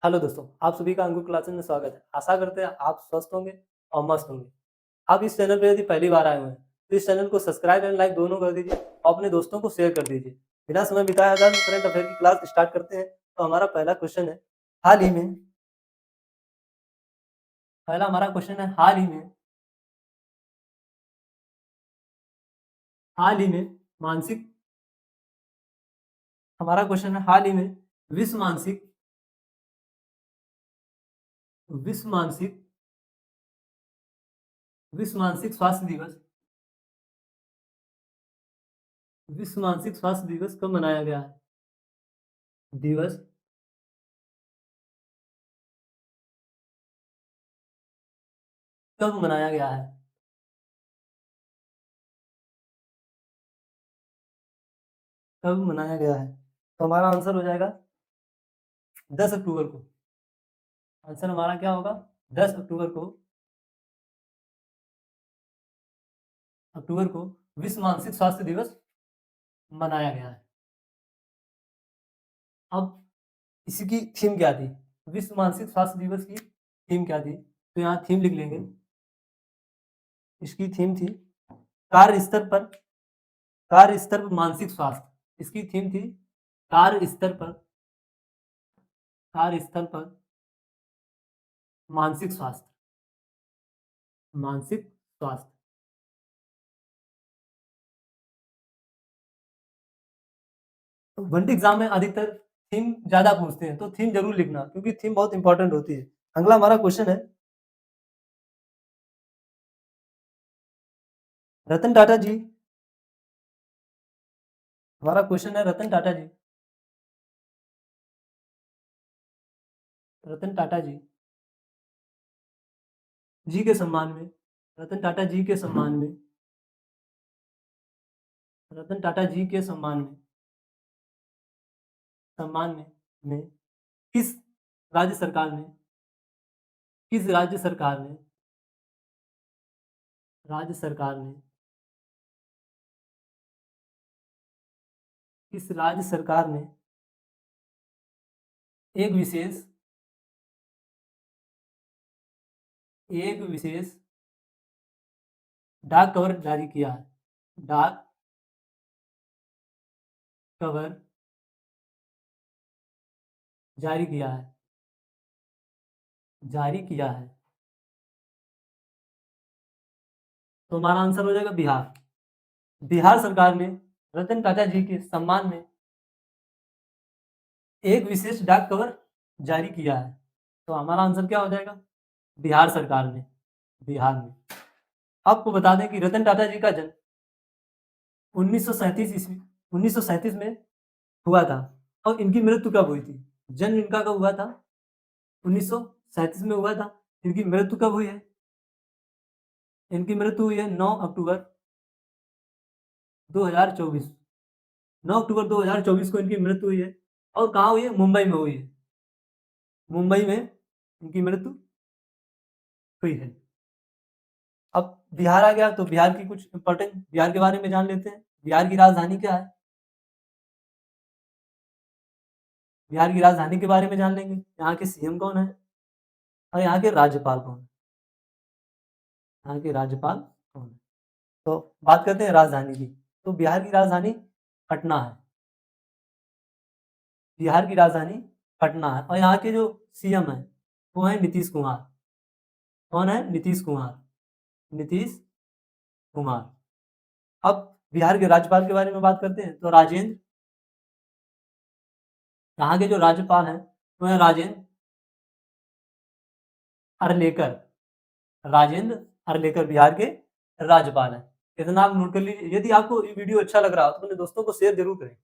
Hello दोस्तों, आप सभी का अंकुर क्लासेस में स्वागत है। आशा करते हैं आप स्वस्थ होंगे और मस्त होंगे। आप इस चैनल पे यदि पहली बार आए हुए हैं, तो इस चैनल को सब्सक्राइब एंड लाइक दोनों कर दीजिए और अपने दोस्तों को शेयर कर दीजिए। बिना समय बिताए अगर हम करंट अफेयर की क्लास स्टार्ट करते हैं, तो हमारा पहला क्वेश्चन है, हाल ही में पहला हमारा क्वेश्चन है हाल ही में मानसिक हमारा क्वेश्चन है हाल ही में विश्व मानसिक विश्व मानसिक विश्व मानसिक स्वास्थ्य दिवस विश्व मानसिक स्वास्थ्य दिवस कब मनाया गया है? दिवस कब मनाया गया है? कब मनाया गया है? तो हमारा आंसर हो जाएगा 10 अक्टूबर को। आंसर हमारा क्या होगा? 10 अक्टूबर को विश्व मानसिक स्वास्थ्य दिवस मनाया गया है। अब इसकी थीम क्या थी? विश्व मानसिक स्वास्थ्य दिवस की थीम क्या थी? तो यहाँ थीम लिख लेंगे। इसकी थीम थी कार्य स्तर पर मानसिक स्वास्थ्य। इसकी थीम थी कार्य स्तर पर मानसिक स्वास्थ्य। मानसिक स्वास्थ्य। तो गणित एग्जाम में अधिकतर थीम ज्यादा पूछते हैं, तो थीम जरूर लिखना क्योंकि थीम बहुत इंपॉर्टेंट होती है। अगला हमारा क्वेश्चन है, रतन टाटा जी हमारा क्वेश्चन है रतन टाटा जी के सम्मान में रतन टाटा जी के सम्मान में रतन टाटा जी के सम्मान में किस राज्य सरकार ने किस राज्य सरकार ने किस राज्य सरकार ने एक विशेष एक विशेष डाक कवर जारी किया है? डाक कवर जारी किया है जारी किया है तो हमारा आंसर हो जाएगा बिहार। बिहार सरकार ने रतन टाटा जी के सम्मान में एक विशेष डाक कवर जारी किया है। तो हमारा आंसर क्या हो जाएगा? बिहार सरकार ने। बिहार में। आपको बता दें कि रतन टाटा जी का जन्म 1937 ईस्वी 1937 में हुआ था। और इनकी मृत्यु कब हुई थी? जन्म इनका कब हुआ था? 1937 में हुआ था। इनकी मृत्यु कब हुई है? इनकी मृत्यु हुई है 9 अक्टूबर 2024। 9 अक्टूबर 2024 को इनकी मृत्यु हुई है। और कहाँ हुई है? मुंबई में हुई है। मुंबई में इनकी मृत्यु हुई है। अब बिहार आ गया तो बिहार की कुछ इंपॉर्टेंट बिहार के बारे में जान लेते हैं। बिहार की राजधानी क्या है? बिहार की राजधानी के बारे में जान लेंगे। यहाँ के सीएम कौन है और यहाँ के राज्यपाल कौन है? यहाँ के राज्यपाल कौन है? तो बात करते हैं राजधानी की। तो बिहार की राजधानी पटना है। बिहार की राजधानी पटना है और यहाँ के जो सीएम है वो है नीतीश कुमार। कौन है? नीतीश कुमार। अब बिहार के राज्यपाल के बारे में बात करते हैं। तो राजेंद्र यहाँ के जो राज्यपाल हैं वो है अरलेकर राजेंद्र अरलेकर बिहार के राज्यपाल हैं। इतना आप नोट कर लीजिए। यदि आपको ये वीडियो अच्छा लग रहा हो तो अपने दोस्तों को शेयर जरूर करें।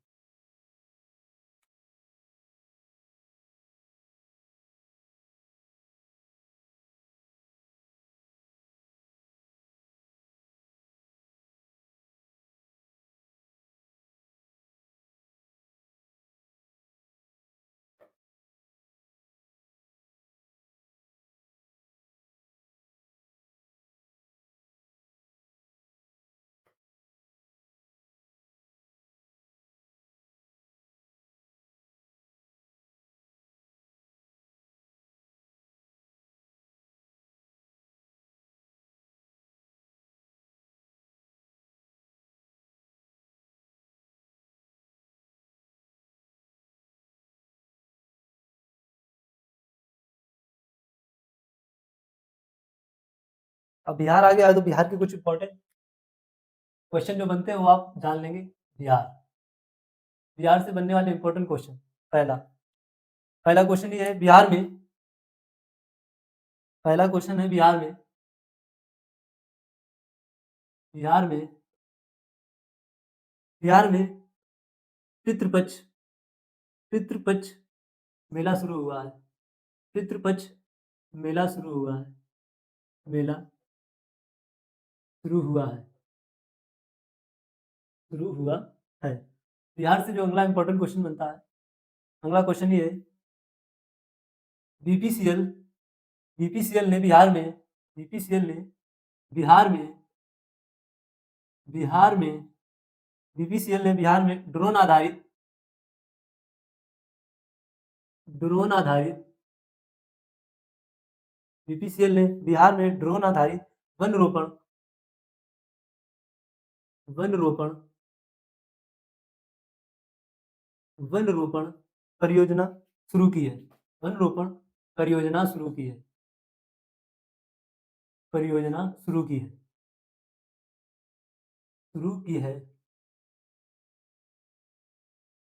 अब बिहार आ गया है तो बिहार के कुछ इंपॉर्टेंट क्वेश्चन जो बनते हैं वो आप जान लेंगे। बिहार से बनने वाले इंपॉर्टेंट क्वेश्चन। पहला पहला क्वेश्चन ये है बिहार में, पहला क्वेश्चन है बिहार में बिहार में पितृपक्ष पितृपक्ष मेला शुरू हुआ है। पितृपक्ष मेला शुरू हुआ है। मेला शुरू हुआ है। शुरू हुआ है। बिहार से जो अगला इंपॉर्टेंट क्वेश्चन बनता है, अगला क्वेश्चन ये है बीपीसीएल बीपीसीएल ने बिहार में बीपीसीएल ने बिहार में बिहार में बीपीसीएल ने बिहार में ड्रोन आधारित बीपीसीएल ने बिहार में ड्रोन आधारित वन रोपण वन रोपण वन रोपण परियोजना शुरू की है। वन रोपण परियोजना शुरू की है। परियोजना शुरू की है। शुरू की है।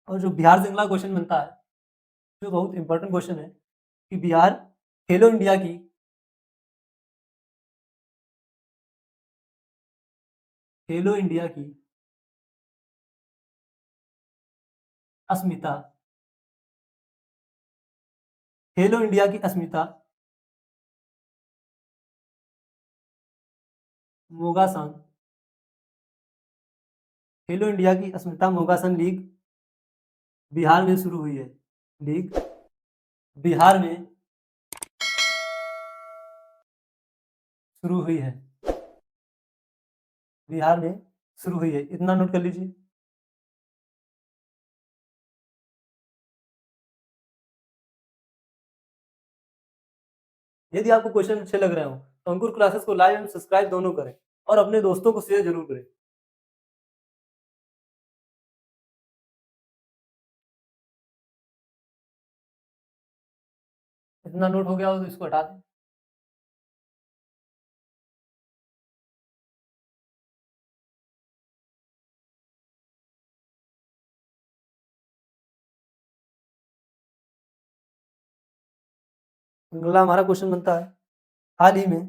और जो बिहार से अगला क्वेश्चन बनता है, जो बहुत इंपॉर्टेंट क्वेश्चन है कि बिहार खेलो इंडिया की खेलो इंडिया की अस्मिता खेलो इंडिया की अस्मिता मोगासन खेलो इंडिया की अस्मिता मोगासन लीग बिहार में शुरू हुई है। लीग बिहार में शुरू हुई है। बिहार में शुरू हुई है, इतना नोट कर लीजिए। यदि आपको क्वेश्चन अच्छे लग रहे हो तो अंकुर क्लासेस को लाइक एंड सब्सक्राइब दोनों करें और अपने दोस्तों को शेयर जरूर करें। इतना नोट हो गया हो तो इसको हटा दें। अगला हमारा क्वेश्चन बनता है हाल ही में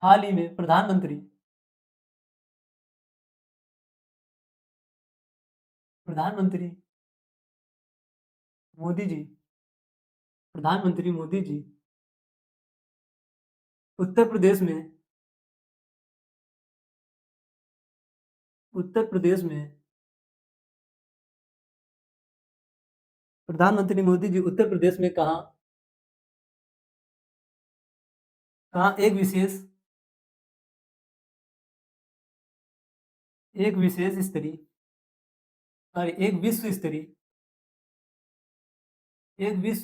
हाल ही में प्रधानमंत्री मोदी जी प्रधानमंत्री मोदी जी उत्तर प्रदेश में उत्तर प्रदेश में प्रधानमंत्री मोदी जी उत्तर प्रदेश में कहा कहा एक विशेष स्तरीय सॉरी एक विश्व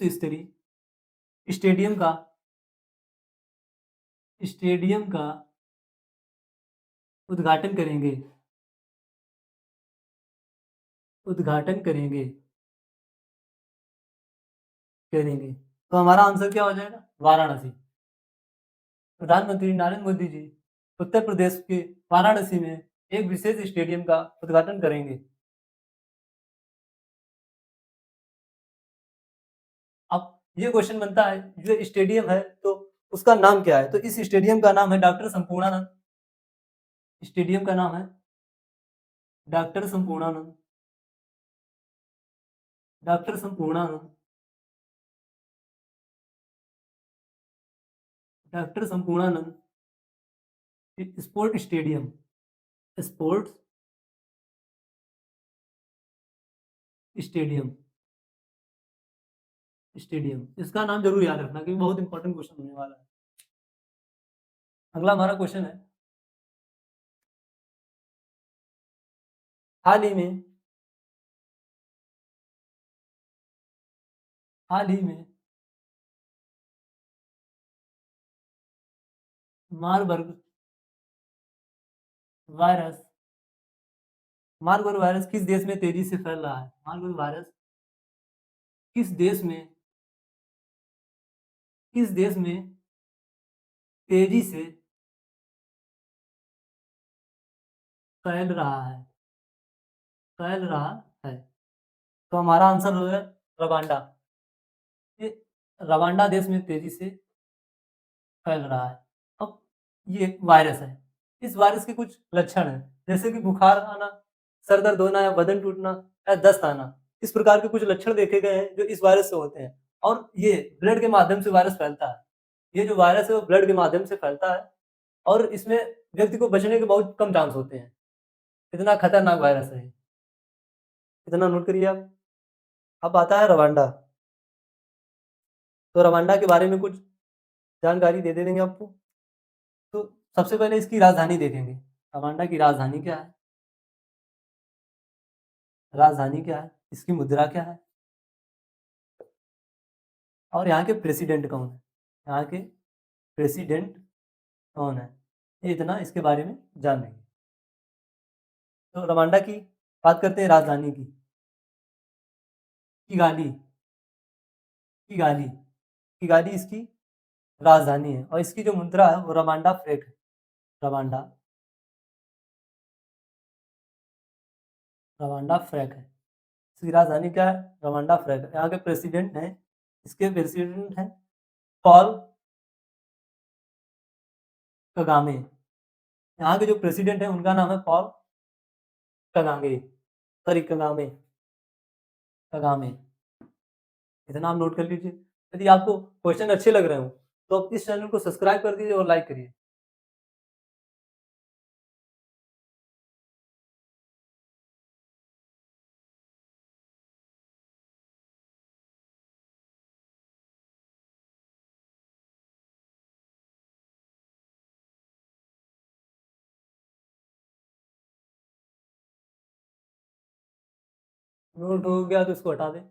स्तरीय स्टेडियम का उद्घाटन करेंगे उद्घाटन करेंगे करेंगे तो हमारा आंसर क्या हो जाएगा? वाराणसी। प्रधानमंत्री नरेंद्र मोदी जी उत्तर प्रदेश के वाराणसी में एक विशेष स्टेडियम का उद्घाटन करेंगे। अब ये क्वेश्चन बनता है जो स्टेडियम है तो उसका नाम क्या है? तो इस स्टेडियम का नाम है डॉक्टर संपूर्णानंद स्टेडियम का नाम है doctor Sampurnanand doctor Sampurnanand doctor Sampurnanand sport stadium sports stadium stadium इसका नाम जरूर याद रखना क्योंकि बहुत इंपॉर्टेंट क्वेश्चन होने वाला है। अगला हमारा क्वेश्चन है हाल ही में हाल ही में मार्बर्ग वायरस मार्बर्ग वायरस किस देश में तेजी से फैल रहा है? मार्बर्ग वायरस किस देश में किस देश में तेजी से फैल रहा है? फैल रहा है। तो हमारा आंसर हो गया रवांडा। ये रवांडा देश में तेजी से फैल रहा है। अब ये एक वायरस है। इस वायरस के कुछ लक्षण हैं, जैसे कि बुखार आना, सर दर्द होना या बदन टूटना या दस्त आना। इस प्रकार के कुछ लक्षण देखे गए हैं जो इस वायरस से होते हैं और ये ब्लड के माध्यम से वायरस फैलता है। ये जो वायरस है वो ब्लड के माध्यम से फैलता है और इसमें व्यक्ति को बचने के बहुत कम चांस होते हैं। इतना खतरनाक वायरस है ये। इतना नोट करिए आप। अब आता है रवांडा। तो रवांडा के बारे में कुछ जानकारी दे देंगे आपको। तो सबसे पहले इसकी राजधानी देखेंगे। रवांडा की राजधानी क्या है? राजधानी क्या है? इसकी मुद्रा क्या है? और यहाँ के प्रेसिडेंट कौन है? यहाँ के प्रेसिडेंट कौन है? ये इतना इसके बारे में जान लेंगे। तो रवांडा की बात करते हैं राजधानी की। किगाली। किगाली। किगाली इसकी राजधानी है और इसकी जो मुद्रा है वो रवांडा फ्रैंक है। रवांडा रवांडा फ्रैंक है। इसकी राजधानी क्या है? रवांडा फ्रैंक है। यहाँ के प्रेसिडेंट हैं, इसके प्रेसिडेंट हैं पॉल कगामे। यहाँ के जो प्रेसिडेंट हैं उनका नाम है Paul Kagame. Sorry Kagame. Kagame. इतना आप नोट कर लीजिए। यदि आपको क्वेश्चन अच्छे लग रहे हो तो आप इस चैनल को सब्सक्राइब कर दीजिए और लाइक करिए। नोट हो गया तो इसको हटा दें।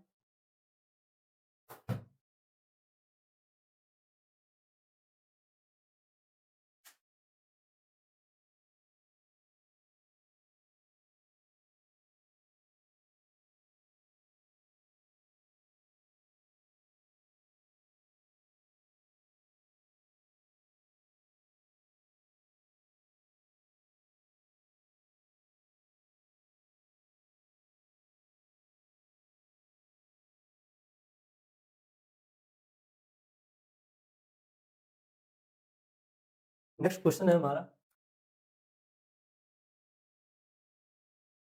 नेक्स्ट क्वेश्चन है हमारा,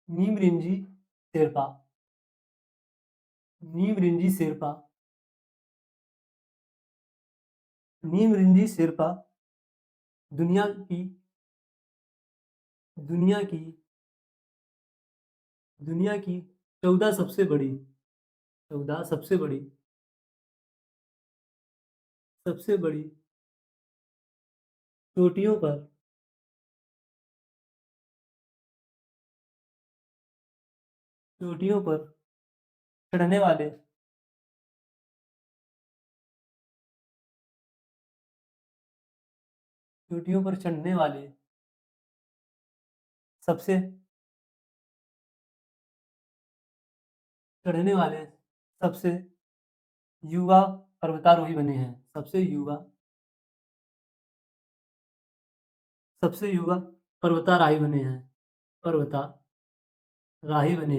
नीम रिंजी शेरपा। नीम रिंजी शेरपा। नीम रिंजी शेरपा दुनिया की दुनिया की दुनिया की 14 सबसे बड़ी 14 सबसे बड़ी चोटियों पर चोटियों पर चढ़ने वाले चोटियों पर चढ़ने वाले सबसे चढ़ने वाले सबसे युवा पर्वतारोही बने हैं। सबसे युवा पर्वताराही बने हैं। पर्वताराही बने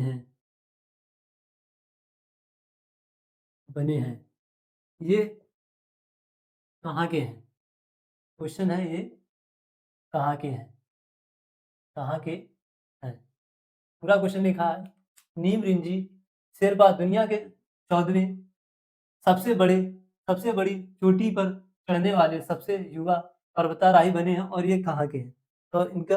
हैं। ये कहाँ के हैं? क्वेश्चन है ये कहाँ के हैं? कहाँ के हैं? पूरा क्वेश्चन लिखा है। नीम रिंजी शेरपा दुनिया के 14वें सबसे बड़ी चोटी पर चढ़ने वाले सबसे युवा पर्वतारोही बने हैं और ये कहाँ के हैं? तो इनका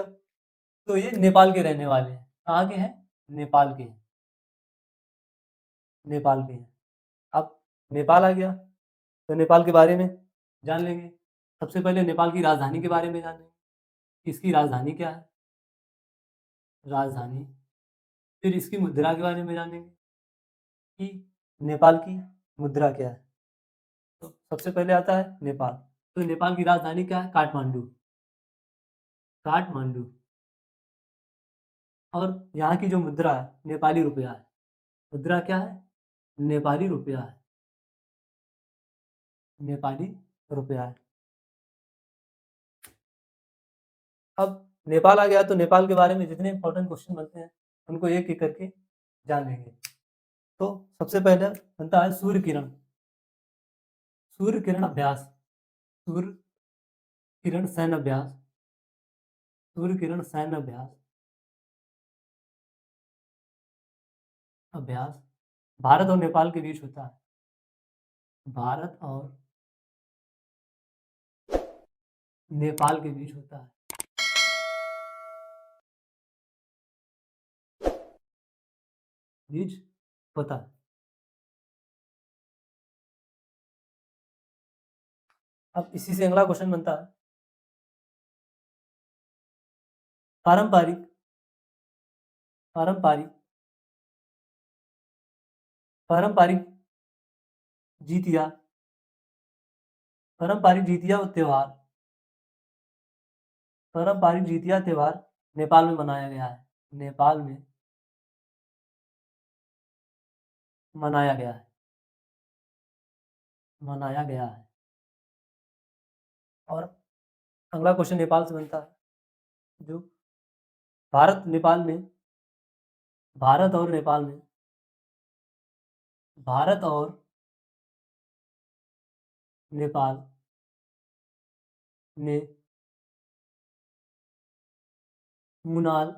तो ये नेपाल के रहने वाले हैं। कहाँ के हैं? नेपाल के हैं। नेपाल के हैं। अब नेपाल आ गया तो नेपाल के बारे में जान लेंगे। सबसे पहले नेपाल की राजधानी के बारे में जान लेंगे। इसकी राजधानी क्या है? राजधानी। फिर इसकी मुद्रा के बारे में जानेंगे कि नेपाल की मुद्रा क्या है। तो सबसे पहले आता है नेपाल। तो नेपाल की राजधानी क्या है? काठमांडू। काठमांडू। और यहाँ की जो मुद्रा है नेपाली रुपया है। मुद्रा क्या है? नेपाली रुपया है। नेपाली रुपया है। अब नेपाल आ गया तो नेपाल के बारे में जितने इंपॉर्टेंट क्वेश्चन बनते हैं उनको एक एक करके जान लेंगे। तो सबसे पहले बनता है सूर्य किरण। सूर्य किरण अभ्यास। सूर्य किरण सैन्य अभ्यास। सूर्य किरण सैन्य अभ्यास। अभ्यास भारत और नेपाल के बीच होता है। भारत और नेपाल के बीच होता है। बीच होता है। अब इसी से अगला क्वेश्चन बनता है पारंपरिक पारंपरिक पारंपरिक जीतिया। पारंपरिक जीतिया त्योहार। पारंपरिक जीतिया त्योहार नेपाल में मनाया गया है। नेपाल में मनाया गया है। मनाया गया है। और अगला क्वेश्चन नेपाल से बनता है जो भारत नेपाल में भारत और नेपाल में भारत और नेपाल ने मुनाल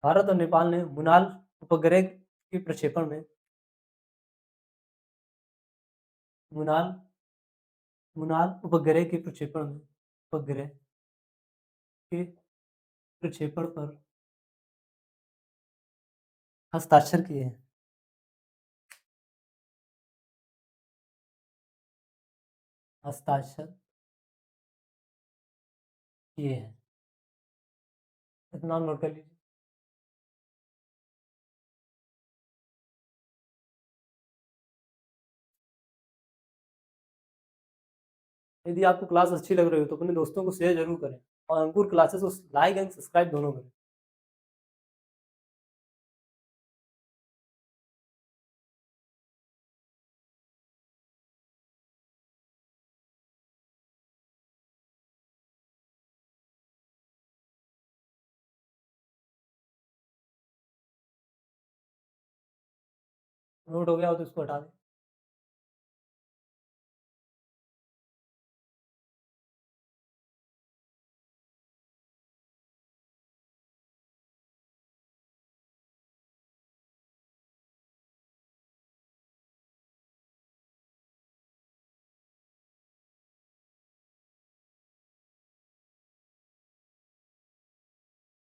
भारत और नेपाल ने मुनाल उपग्रह के प्रक्षेपण में मुनाल मुनाल उपग्रह के प्रक्षेपण में उपग्रह के प्रक्षेपण पर हस्ताक्षर किए हैं। हस्ताक्षर किए हैं। इतना नोट कर लीजिए। यदि आपको क्लास अच्छी लग रही हो तो अपने दोस्तों को शेयर जरूर करें और अंकुर क्लासेस को लाइक एंड सब्सक्राइब दोनों करें। नोट हो गया हो तो इसको हटा दें।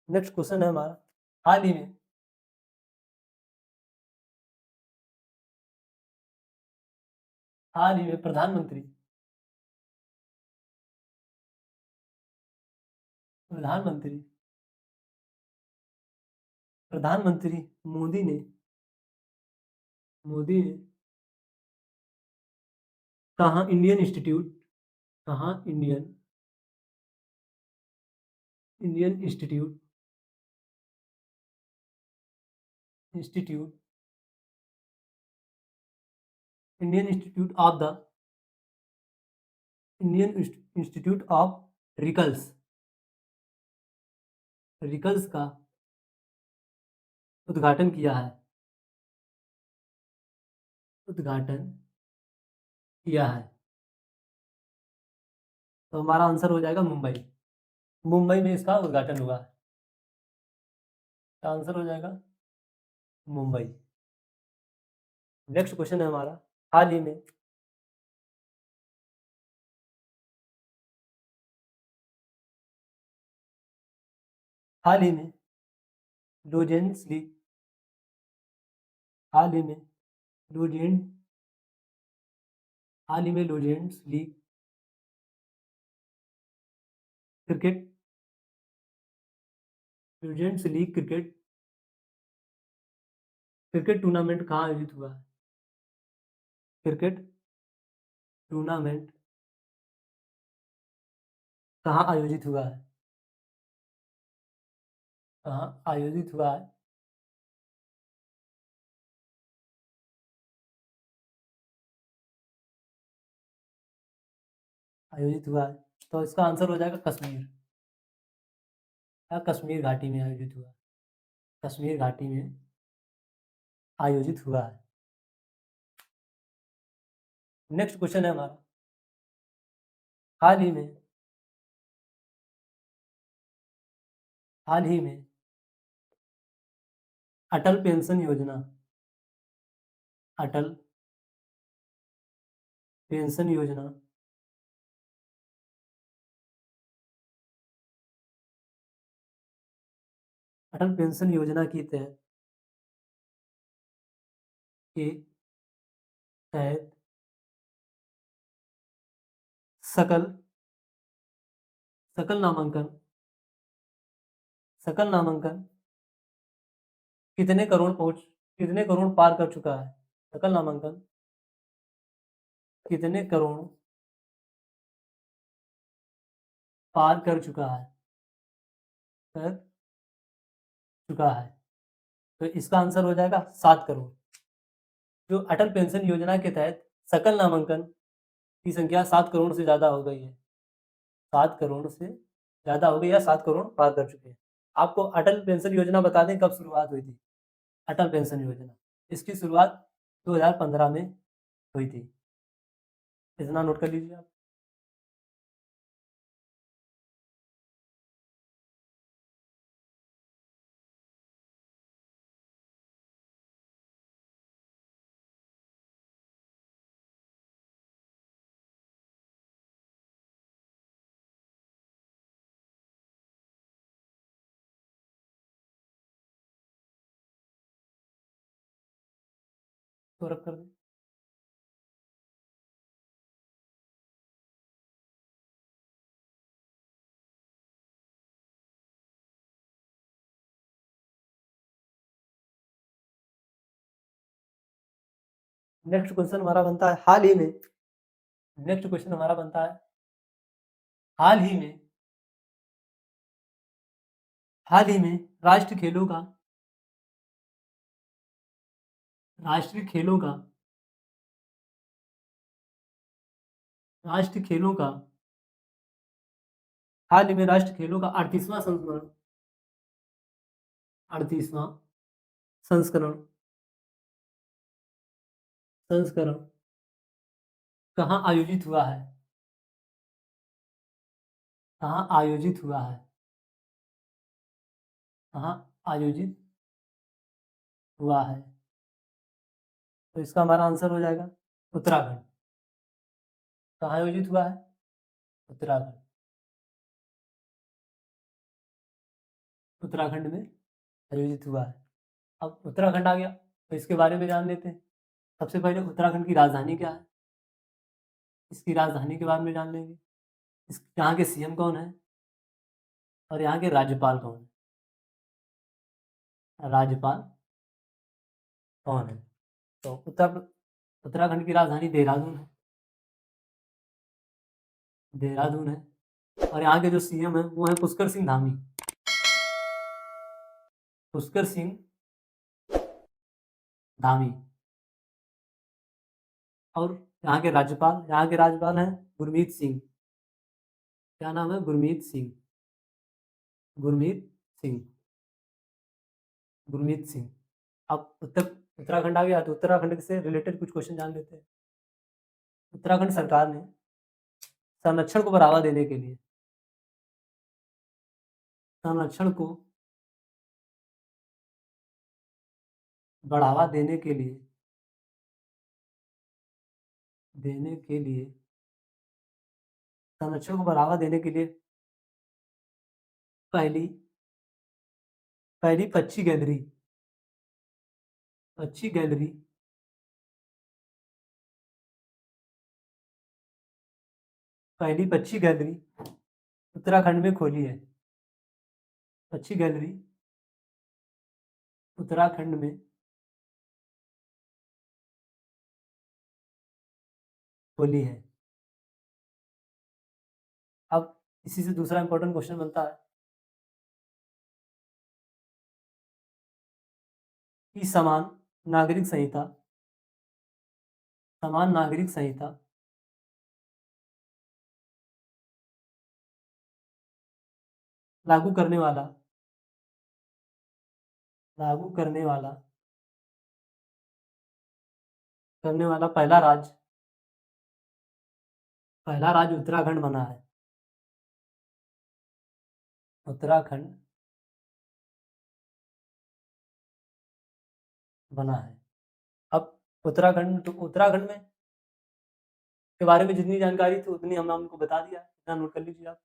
नेक्स्ट क्वेश्चन है हमारा हाल ही में प्रधानमंत्री प्रधानमंत्री प्रधानमंत्री मोदी ने कहाँ इंडियन इंस्टीट्यूट कहाँ Indian institute institute Indian institute of the Indian institute of रिकल्स रिकल्स का उद्घाटन किया है। उद्घाटन किया है। तो हमारा आंसर हो जाएगा मुंबई। मुंबई में इसका उद्घाटन हुआ है। आंसर हो जाएगा मुंबई। नेक्स्ट क्वेश्चन है हमारा हाल ही में हाल ही में लोजेंस लीग हाल ही में लोजेंस हाल ही में legends league cricket legends league cricket tournament कहाँ आयोजित हुआ है। क्रिकेट टूर्नामेंट कहाँ आयोजित हुआ है। कहाँ आयोजित हुआ है। आयोजित हुआ है, तो इसका आंसर हो जाएगा कश्मीर, या कश्मीर घाटी में आयोजित हुआ है, कश्मीर घाटी में आयोजित हुआ है। नेक्स्ट क्वेश्चन है हमारा, हाल ही में हाल ही में अटल पेंशन योजना, अटल पेंशन योजना अटल पेंशन योजना के तहत सकल सकल नामांकन सकल नामांकन कितने करोड़ पार कर चुका है? सकल नामांकन कितने करोड़ पार कर चुका है? तो इसका आंसर हो जाएगा 7 करोड़। जो अटल पेंशन योजना के तहत सकल नामांकन की संख्या 7 करोड़ से ज्यादा हो गई है, 7 करोड़ से ज्यादा हो गई या 7 करोड़ पार कर चुके हैं। आपको अटल पेंशन योजना बता दें कब शुरुआत हुई थी। अटल पेंशन योजना, इसकी शुरुआत 2015 में हुई थी, इतना नोट कर लीजिए आप। तो रख कर दें। नेक्स्ट क्वेश्चन हमारा बनता है हाल ही में नेक्स्ट क्वेश्चन हमारा बनता है हाल ही में हाल ही में राष्ट्रीय खेलों का राष्ट्रीय खेलों का हाल ही में राष्ट्रीय खेलों का 38वां संस्करण संस्करण कहाँ आयोजित हुआ है? कहाँ आयोजित हुआ है? कहाँ आयोजित हुआ है? तो इसका हमारा आंसर हो जाएगा उत्तराखंड। कहाँ आयोजित हुआ है? उत्तराखंड। उत्तराखंड में आयोजित हुआ है। अब उत्तराखंड आ गया, तो इसके बारे में जान लेते हैं। सबसे पहले उत्तराखंड की राजधानी क्या है, इसकी राजधानी के बारे में जान लेंगे। यहाँ के सीएम कौन है और यहाँ के राज्यपाल कौन है? राज्यपाल कौन है? तो उत्तराखंड की राजधानी देहरादून है। और यहाँ के जो सीएम है वो है पुष्कर सिंह धामी। पुष्कर सिंह धामी। और यहाँ के राज्यपाल हैं गुरमीत सिंह। क्या नाम है? गुरमीत सिंह। गुरमीत सिंह। अब उत्तराखंड आ गया, तो उत्तराखंड से रिलेटेड कुछ क्वेश्चन जान लेते हैं। उत्तराखंड सरकार ने संरक्षण को बढ़ावा देने के लिए संरक्षण को बढ़ावा देने के लिए संरक्षण को बढ़ावा देने के लिए पहली पहली पक्षी गैलरी पहली पक्षी गैलरी उत्तराखंड में खोली है। पक्षी गैलरी उत्तराखंड में खोली है। अब इसी से दूसरा इंपॉर्टेंट क्वेश्चन बनता है कि नागरिक संहिता समान नागरिक संहिता लागू करने वाला, लागू करने वाला पहला राज्य उत्तराखंड बना है। उत्तराखंड बना है। अब उत्तराखंड में के बारे में जितनी जानकारी थी उतनी हमने आपको बता दिया, इतना नोट कर लीजिए आप।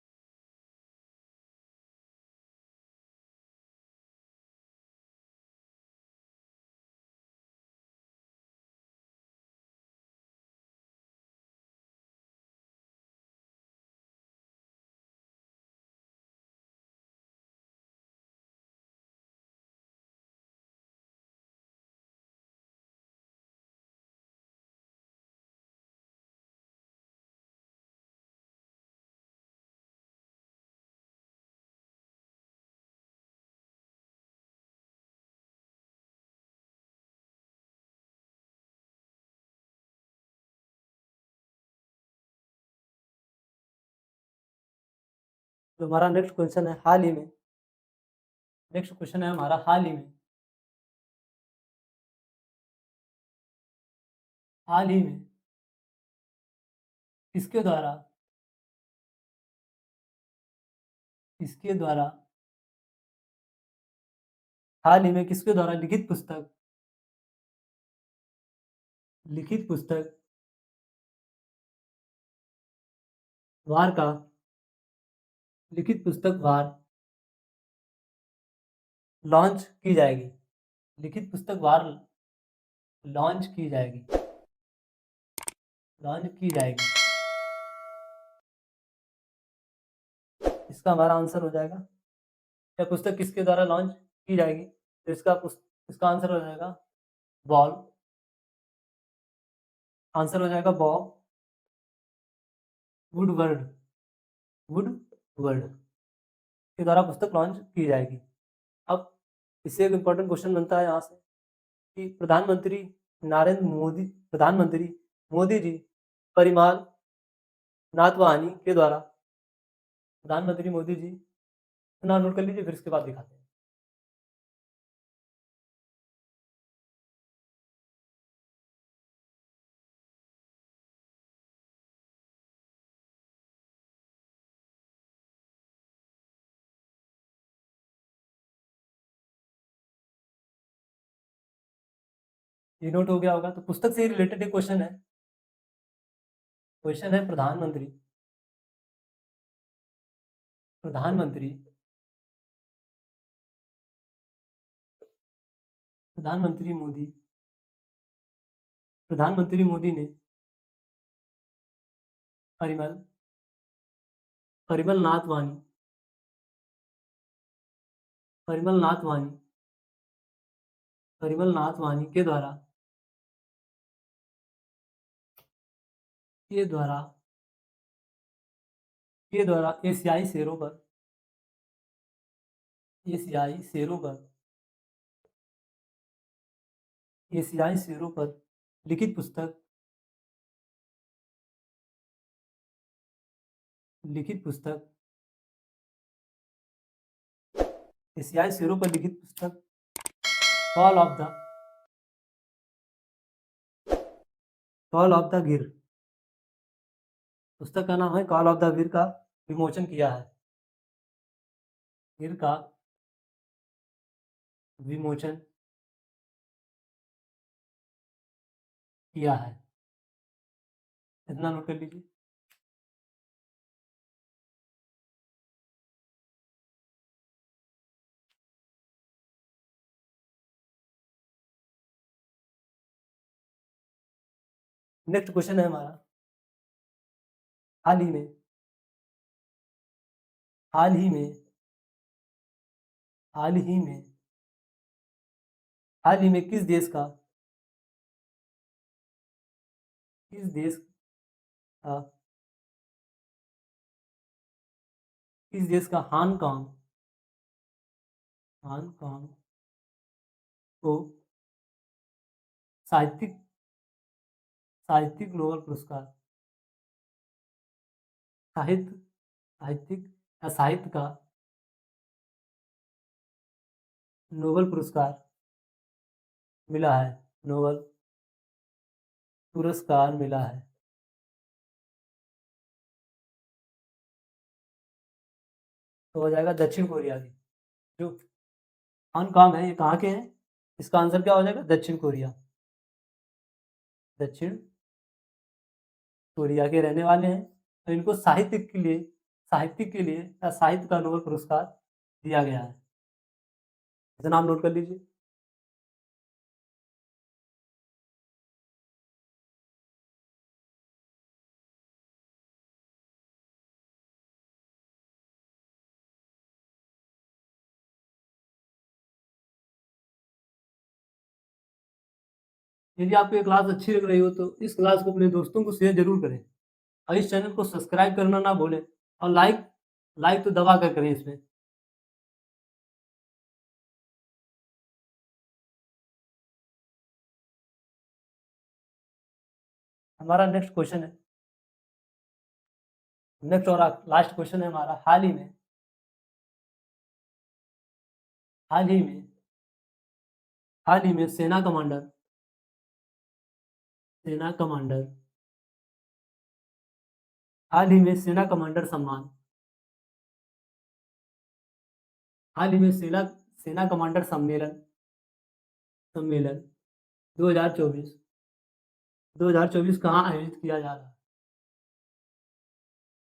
तो हमारा नेक्स्ट क्वेश्चन है हाल ही में। नेक्स्ट क्वेश्चन है हमारा हाल ही में किसके द्वारा किसके द्वारा हाल ही में किसके द्वारा लिखित पुस्तक वार का लिखित पुस्तक वार लॉन्च की जाएगी। लिखित पुस्तक वार लॉन्च की जाएगी। लॉन्च की जाएगी। इसका हमारा आंसर हो जाएगा, यह पुस्तक किसके द्वारा लॉन्च की जाएगी, तो इसका आंसर हो जाएगा बॉल। आंसर हो जाएगा बॉब वुडवर्ड वुडवर्ड के द्वारा पुस्तक लॉन्च की जाएगी। अब इससे एक इम्पोर्टेंट क्वेश्चन बनता है यहाँ से कि प्रधानमंत्री मोदी जी परिमाल नाथवानी के द्वारा प्रधानमंत्री मोदी जी, इतना नोट कर लीजिए, फिर इसके बाद दिखाते हैं। ये नोट हो गया होगा। तो पुस्तक से रिलेटेड एक क्वेश्चन है। क्वेश्चन है प्रधानमंत्री प्रधानमंत्री मोदी प्रधानमंत्री मोदी ने परिमल परिमल नाथवानी परिमल नाथवानी परिमल नाथवानी के द्वारा एशियाई शेरों पर लिखित पुस्तक लिखित पुस्तक एशियाई शेरों पर लिखित पुस्तक कॉल ऑफ द गिर, पुस्तक का नाम है कॉल ऑफ द गिर का विमोचन किया है। गिर का विमोचन किया है, इतना नोट कर लीजिए। नेक्स्ट क्वेश्चन है हमारा हाल ही में हाल ही में हाल ही में हाल ही में किस देश का हांगकांग हांगकांग को साहित्यिक साहित्यिक नोबेल पुरस्कार साहित्य साहित्यिक या साहित्य का नोबेल पुरस्कार मिला है, नोबेल पुरस्कार मिला है? तो हो जाएगा दक्षिण कोरिया की। जो कौन है, ये कहाँ के हैं? इसका आंसर क्या हो जाएगा? दक्षिण कोरिया। दक्षिण कोरिया के रहने वाले हैं। तो इनको साहित्य के लिए या साहित्य का नोबेल पुरस्कार दिया गया है। इसे नाम नोट कर लीजिए। यदि आपको ये क्लास अच्छी लग रही हो तो इस क्लास को अपने दोस्तों को शेयर जरूर करें, और इस चैनल को सब्सक्राइब करना ना भूलें, और लाइक लाइक तो दबा कर करें इसमें। हमारा नेक्स्ट क्वेश्चन है, नेक्स्ट और लास्ट क्वेश्चन है हमारा। हाल ही में सेना कमांडर हाल ही में सेना कमांडर सम्मान हाल ही में सेना कमांडर सम्मेलन 2024 2024 कहाँ आयोजित किया जा रहा है?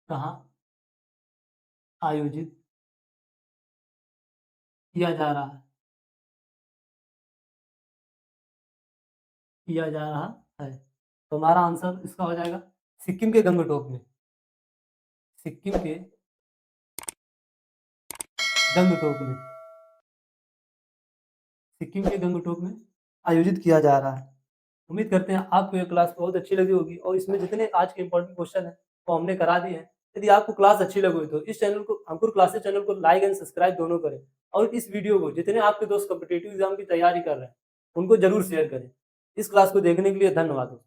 कहाँ आयोजित किया जा रहा है? किया जा रहा है। तो हमारा आंसर इसका हो जाएगा सिक्किम के गंगटोक में। सिक्किम के गंगटोक में सिक्किम के गंगटोक में आयोजित किया जा रहा है। उम्मीद करते हैं आपको ये क्लास बहुत अच्छी लगी होगी, और इसमें जितने आज के इंपॉर्टेंट क्वेश्चन हैं वो हमने करा दिए हैं। यदि आपको क्लास अच्छी लगी हो तो इस चैनल को, अंकुर क्लासेस चैनल को लाइक एंड सब्सक्राइब दोनों करें, और इस वीडियो को जितने आपके दोस्त कॉम्पिटिटिव एग्जाम की तैयारी कर रहे हैं उनको जरूर शेयर करें। इस क्लास को देखने के लिए धन्यवाद।